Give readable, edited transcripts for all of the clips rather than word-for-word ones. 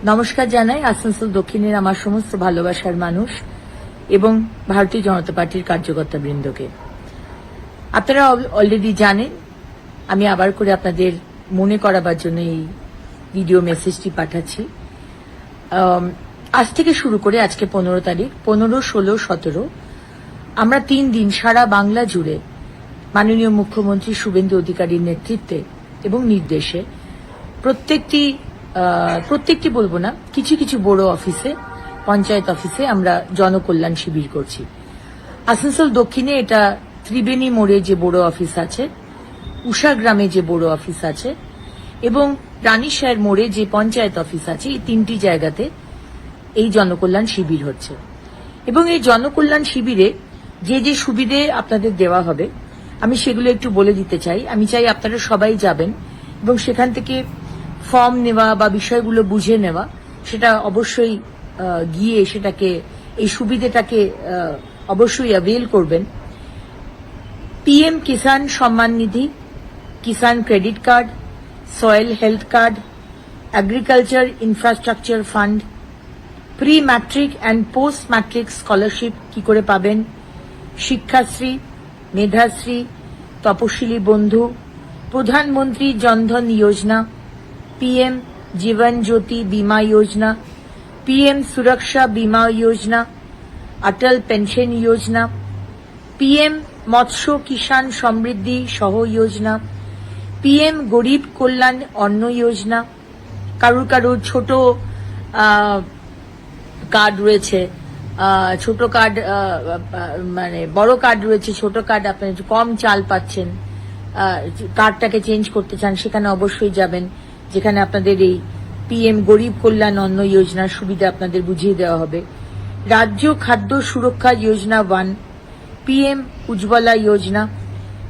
নমস্কার জানাই আসানসোল দক্ষিণের আমার সমস্ত ভালোবাসার মানুষ এবং ভারতীয় জনতা পার্টির কার্যকর্তা বৃন্দকে। আপনারা অলরেডি জানেন, আমি আবার করে আপনাদের মনে করাবার জন্য এই ভিডিও মেসেজটি পাঠাচ্ছি। আজ থেকে শুরু করে আজকে 15 তারিখ, 15, 16, 17 আমরা 3 দিন সারা বাংলা জুড়ে মাননীয় মুখ্যমন্ত্রী শুভেন্দু অধিকারীর নেতৃত্বে এবং নির্দেশে প্রত্যেকটি বলবো না, কিছু কিছু বড় অফিসে, পঞ্চায়েত অফিসে আমরা জনকল্যাণ শিবির করছি। আসানসোল দক্ষিণে এটা ত্রিবেণী মোড়ে যে বড় অফিস আছে, উষা গ্রামে যে বড় অফিস আছে এবং রানীশাহের মোড়ে যে পঞ্চায়েত অফিস আছে, এই 3টি জায়গাতে এই জনকল্যাণ শিবির হচ্ছে। এবং এই জনকল্যাণ শিবিরে যে যে সুবিধে আপনাদের দেওয়া হবে আমি সেগুলো একটু বলে দিতে চাই। আমি চাই আপনারা সবাই যাবেন এবং সেখান থেকে ফর্ম নেওয়া বা বিষয়গুলো বুঝে নেওয়া, সেটা অবশ্যই গিয়ে সেটাকে, এই সুবিধাটাকে অবশ্যই অ্যাভেল করবেন। PM Kisan Samman Nidhi, Kisan credit card, soil health card, agriculture infrastructure fund, pre matric and post matric scholarship কি করে পাবেন, শিক্ষাশ্রী, মেধাশ্রী, তপশিলি বন্ধু, প্রধানমন্ত্রী জনধন যোজনা, पीएम जीवन ज्योति बीमा योजना, पीएम सुरक्षा बीमा योजना, अटल पेंशन योजना, पीएम मत्स्य किसान समृद्धि सह योजना, पीएम गरीब कल्याण अन्न योजना। কারুর কারুর ছোট কার্ড রয়েছে, ছোট কার্ড মানে বড় কার্ড রয়েছে, ছোট কার্ড আপনি কম চাল পাচ্ছেন, কার্ডটাকে চেঞ্জ করতে চান, সেখানে অবশ্যই যাবেন যেখানে আপনাদের এই পিএম গরিব কল্যাণ অন্ন যোজনার সুবিধা আপনাদের বুঝিয়ে দেওয়া হবে। Rajya Khadya Suraksha Yojana 1, PM Ujjwala Yojana,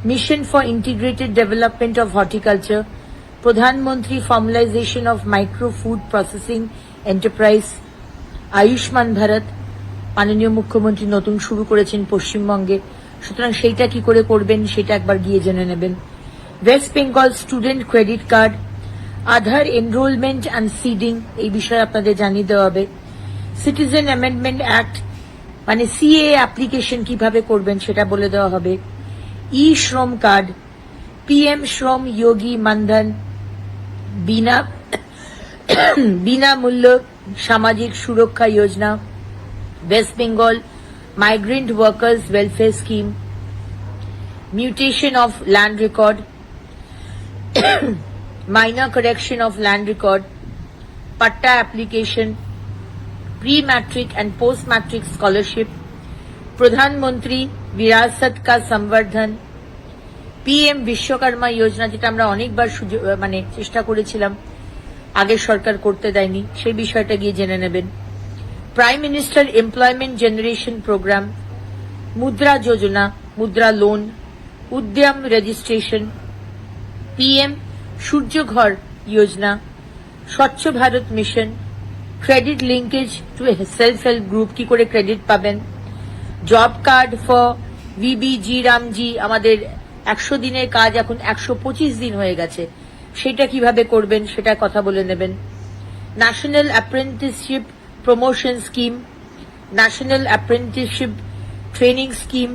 mission for integrated development of horticulture, Pradhanmantri formalisation of micro food processing enterprise, Ayushman Bharat মাননীয় মুখ্যমন্ত্রী নতুন শুরু করেছেন পশ্চিমবঙ্গে, সুতরাং সেইটা কি করে করবেন সেটা একবার গিয়ে জেনে নেবেন। West Bengal student credit card, Aadhaar enrolment and seeding, এই বিষয়ে আপনাদের জানিয়ে দেওয়া হবে। সিটিজেন অ্যামেন্ডমেন্ট অ্যাক্ট মানে সিএ অ্যাপ্লিকেশন কিভাবে করবেন সেটা বলে দেওয়া হবে। ই শ্রম কার্ড, পিএম শ্রম যোগী Maandhan, Binamulya Samajik Suraksha Yojana, west Bengal migrant workers welfare scheme, mutation of land record, minor correction of land record, patta application, pre-matric and post-matric scholarship, Pradhan Mantri Virasat ka Samvardhan, PM Vishwakarma Yojana, যেটা আমরা অনেকবার মানে চেষ্টা করেছিলাম, আগের সরকার করতে দেয়নি, সেই বিষয়টা গিয়ে জেনে নেবেন। Prime minister employment generation programme, Mudra Yojana, মুদ্রা লোন, উদ্যম রেজিস্ট্রেশন, PM সূর্য ঘর যোজনা, স্বচ্ছ Bharat mission, credit linkage to self help group, কি করে ক্রেডিট পাবেন, job card for VBG Ramji, আমাদের 100 দিনের কাজ এখন 125 দিন হয়ে গেছে, সেটা কিভাবে করবেন সেটা কথা বলে নেবেন। National apprenticeship promotion scheme, national apprenticeship training scheme,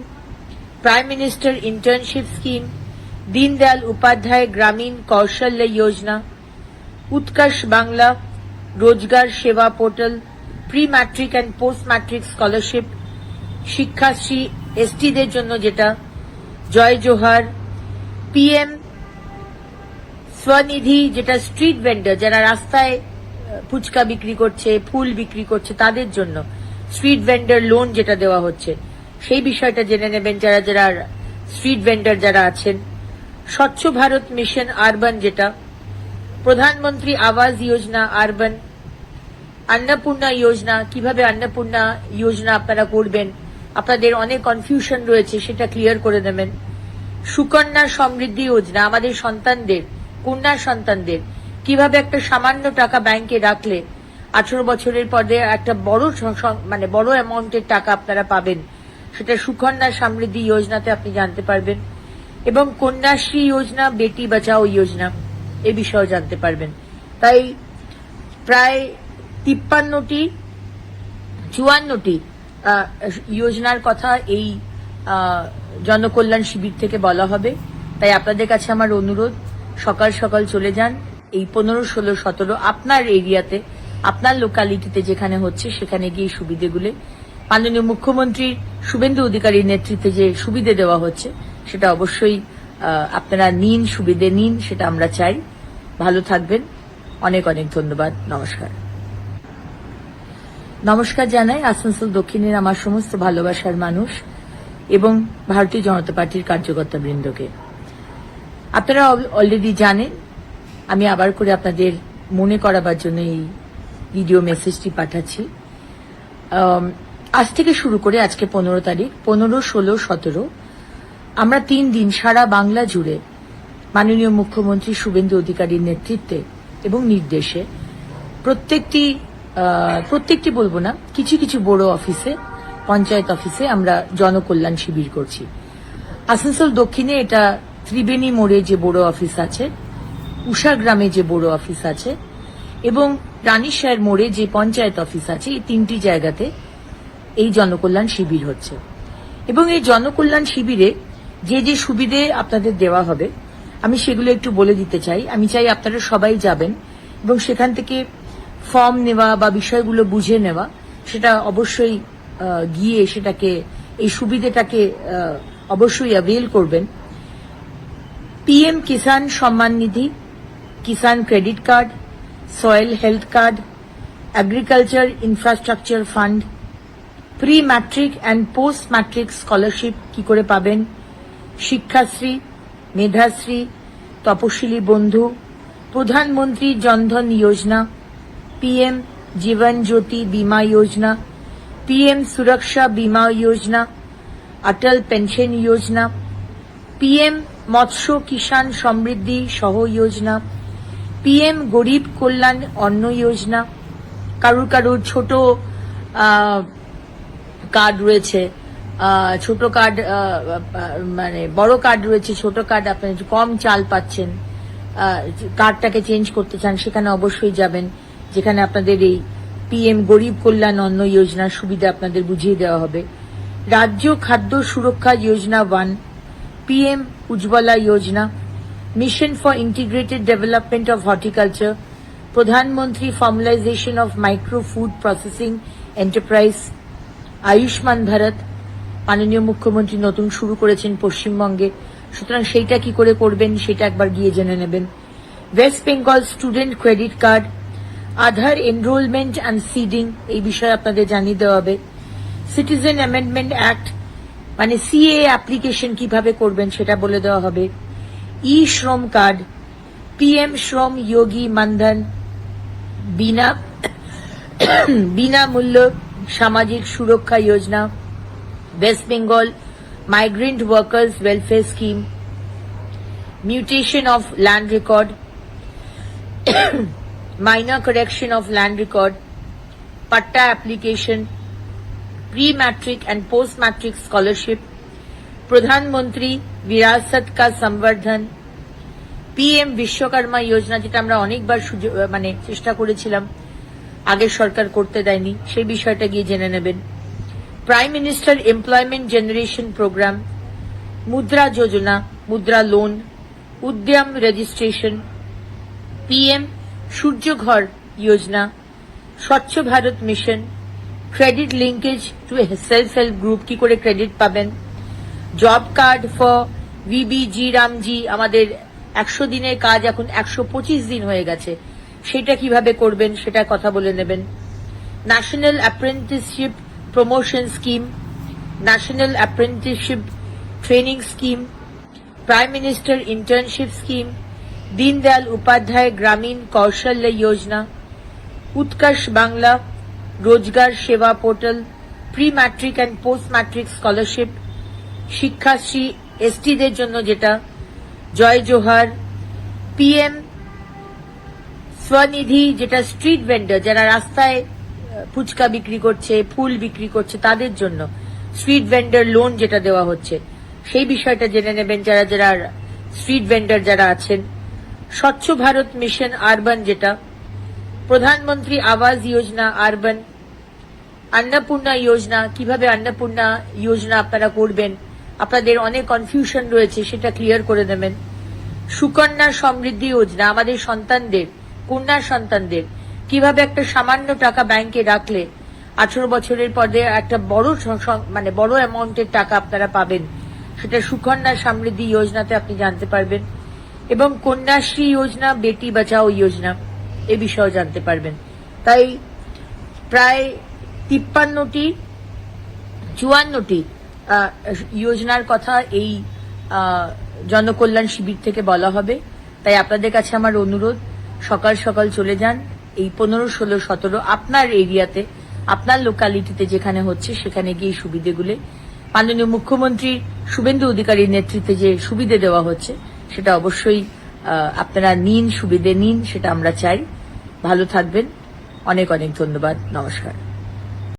prime minister internship scheme, Deendayal Upadhyay Grameen Kaushalya Yojana, Utkarsh Bangla, Rozgar Seva portal, pre matric and post matric scholarship, Shikshashree एसटीদের জন্য যেটা, জয় জোহার, পিএম স্বনিধি যেটা স্ট্রিট ভেন্ডর, যারা রাস্তায় ফুচকা বিক্রি করছে, ফুল বিক্রি করছে, তাদের জন্য স্ট্রিট ভেন্ডর লোন যেটা দেওয়া হচ্ছে, সেই বিষয়টা জেনে নেবেন যারা যারা স্ট্রিট ভেন্ডর যারা আছেন। স্বচ্ছ ভারত মিশন আরবান, যেটা প্রধানমন্ত্রী আবাস যোজনা আরবান, অন্নপূর্ণা যোজনা, কিভাবে অন্নপূর্ণা যোজনা আপনারা করবেন, আপনাদের অনেক কনফিউশন রয়েছে, সেটা ক্লিয়ার করে নেবেন। সুকন্যা সমৃদ্ধি যোজনা, আমাদের সন্তানদের, কন্যা সন্তানদের কিভাবে একটা সামান্য টাকা ব্যাংকে রাখলে 18 বছরের পরে একটা মানে বড় অ্যামাউন্টের টাকা আপনারা পাবেন, সেটা সুকন্যা সমৃদ্ধি যোজনাতে আপনি জানতে পারবেন। এবং কন্যাশ্রী যোজনা, বেটি বাঁচাও যোজনা, এ বিষয়েও জানতে পারবেন। তাই প্রায় 54টি যোজনার কথা এই জনকল্যাণ শিবির থেকে বলা হবে। তাই আপনাদের কাছে আমার অনুরোধ, সকাল সকাল চলে যান। এই 15, 16, 17 আপনার এরিয়াতে, আপনার লোকালিটিতে যেখানে হচ্ছে সেখানে গিয়ে সুবিধেগুলো মাননীয় মুখ্যমন্ত্রী শুভেন্দু অধিকারীর নেতৃত্বে যে সুবিধে দেওয়া হচ্ছে সেটা অবশ্যই আপনারা নিন, সুবিধে নিন, সেটা আমরা চাই। ভালো থাকবেন। অনেক অনেক ধন্যবাদ। নমস্কার জানাই আসানসোল দক্ষিণের আমার সমস্ত ভালোবাসার মানুষ এবং ভারতীয় জনতা পার্টির কার্যকর্তা বৃন্দকে। আপনারা অলরেডি জানেন, আমি আবার করে আপনাদের মনে করাবার জন্য এই ভিডিও মেসেজটি পাঠাচ্ছি। আজ থেকে শুরু করে আজকে 15 তারিখ, 15, 16, 17 আমরা 3 দিন সারা বাংলা জুড়ে মাননীয় মুখ্যমন্ত্রী শুভেন্দু অধিকারীর নেতৃত্বে এবং নির্দেশে প্রত্যেকটি বলবো না, কিছু কিছু বড় অফিসে, পঞ্চায়েত অফিসে আমরা জনকল্যাণ শিবির করছি। আসানসোল দক্ষিণে এটা ত্রিবেণী মোড়ে যে বড় অফিস আছে, উষা গ্রামে যে বড় অফিস আছে এবং রানীশাহের মোড়ে যে পঞ্চায়েত অফিস আছে, এই 3টি জায়গাতে এই জনকল্যাণ শিবির হচ্ছে। এবং এই জনকল্যাণ শিবিরে যে যে সুবিধে আপনাদের দেওয়া হবে আমি সেগুলো একটু বলে দিতে চাই। আমি চাই আপনারা সবাই যাবেন এবং সেখান থেকে ফর্ম নেওয়া বা বিষয়গুলো বুঝে নেওয়া, সেটা অবশ্যই গিয়ে সেটাকে, এই সুবিধেটাকে অবশ্যই অ্যাভেল করবেন। PM Kisan Samman Nidhi, Kisan credit card, soil health card, agriculture infrastructure fund, pre matric and post matric scholarship কি করে পাবেন, শিক্ষাশ্রী, মেধাশ্রী, তপশিলি বন্ধু, প্রধানমন্ত্রী জনধন যোজনা, PM जीवन ज्योति बीमा योजना, PM सुरक्षा बीमा योजना, अटल पेंशन योजना, PM मत्स्य किसान समृद्धि सह योजना, PM गरीब कल्याण अन्न योजना। কারুর কারুর ছোট কার্ড রয়েছে, ছোট কার্ড মানে বড় কার্ড রয়েছে, ছোট কার্ড আপনি কম চাল পাচ্ছেন, কার্ডটাকে চেঞ্জ করতে চান, সেখানে অবশ্যই যাবেন যেখানে আপনাদের এই PM গরিব কল্যাণ অন্ন যোজনার সুবিধা আপনাদের বুঝিয়ে দেওয়া হবে। Rajya Khadya Suraksha Yojana 1, PM Ujjwala Yojana, mission for integrated development of horticulture, Pradhanmantri formalisation of micro food processing enterprise, Ayushman Bharat মাননীয় মুখ্যমন্ত্রী নতুন শুরু করেছেন পশ্চিমবঙ্গে, সুতরাং সেইটা কি করে করবেন সেটা একবার গিয়ে জেনে নেবেন। West Bengal student credit card, Aadhaar enrolment and seeding, এই বিষয়ে আপনাদের জানিয়ে দেওয়া হবে। সিটিজেন অ্যামেন্ডমেন্ট অ্যাক্ট মানে CA অ্যাপ্লিকেশন কিভাবে করবেন সেটা বলে দেওয়া হবে। ই শ্রম কার্ড, PM শ্রম যোগী Maandhan, Binamulya Samajik Suraksha Yojana, west Bengal migrant workers welfare scheme, mutation of land record, minor correction of land record, patta application, pre-matric and post-matric scholarship, Pradhan Mantri Virasat ka Samvardhan, PM Vishwakarma Yojana, যেটা আমরা অনেকবার মানে চেষ্টা করেছিলাম, আগের সরকার করতে দেয়নি, সেই বিষয়টা গিয়ে জেনে নেবেন। Prime minister employment generation programme, Mudra Yojana, মুদ্রা লোন, উদ্যম রেজিস্ট্রেশন, PM সূর্য ঘর যোজনা, স্বচ্ছ Bharat mission, credit linkage to self help group, কি করে ক্রেডিট পাবেন, job card for VBG Ramji, আমাদের 100 দিনের কাজ এখন 125 দিন হয়ে গেছে, সেটা কিভাবে করবেন সেটা কথা বলে নেবেন। National apprenticeship promotion scheme, national apprenticeship training scheme, prime minister internship scheme, Deendayal Upadhyay Grameen Kaushalya Yojana, Utkarsh Bangla Rozgar Seva portal, pre matric and post matric scholarship, Shikshashree ST-দের জন্য যেটা, জয় জোহার, PM স্বনিধি যেটা স্ট্রিট ভেন্ডর, যারা রাস্তায় ফুচকা বিক্রি করছে, ফুল বিক্রি করছে, তাদের জন্য স্ট্রিট ভেন্ডর লোন যেটা দেওয়া হচ্ছে, সেই বিষয়টা জেনে নেবেন যারা যারা স্ট্রিট ভেন্ডর যারা আছেন। স্বচ্ছ ভারত মিশন আরবান যেটা, প্রধানমন্ত্রী আবাস যোজনা আরবান, অন্নপূর্ণা যোজনা, কিভাবে অন্নপূর্ণা যোজনা আপনারা করবেন, আপনাদের অনেক কনফিউশন রয়েছে, সেটা ক্লিয়ার করে দেবেন। সুকন্যা সমৃদ্ধি যোজনা, আমাদের সন্তানদের, কন্যা সন্তানদের কিভাবে একটা সামান্য টাকা ব্যাংকে রাখলে 18 বছরের পরে একটা বড় অ্যামাউন্টের টাকা আপনারা পাবেন, সেটা সুকন্যা সমৃদ্ধি যোজনাতে আপনি জানতে পারবেন। এবং কন্যাশ্রী যোজনা, বেটি বাঁচাও যোজনা, এ বিষয়েও জানতে পারবেন। তাই প্রায় 54টি যোজনার কথা এই জনকল্যাণ শিবির থেকে বলা হবে। তাই আপনাদের কাছে আমার অনুরোধ, সকাল সকাল চলে যান। এই 15, 16, 17 আপনার এরিয়াতে, আপনার লোকালিটিতে যেখানে হচ্ছে সেখানে গিয়ে সুবিধেগুলো, মাননীয় মুখ্যমন্ত্রী শুভেন্দু অধিকারীর নেতৃত্বে যে সুবিধে দেওয়া হচ্ছে সেটা অবশ্যই আপনারা নিন, সুবিধে নিন, সেটা আমরা চাই। ভালো থাকবেন। অনেক অনেক ধন্যবাদ। নমস্কার।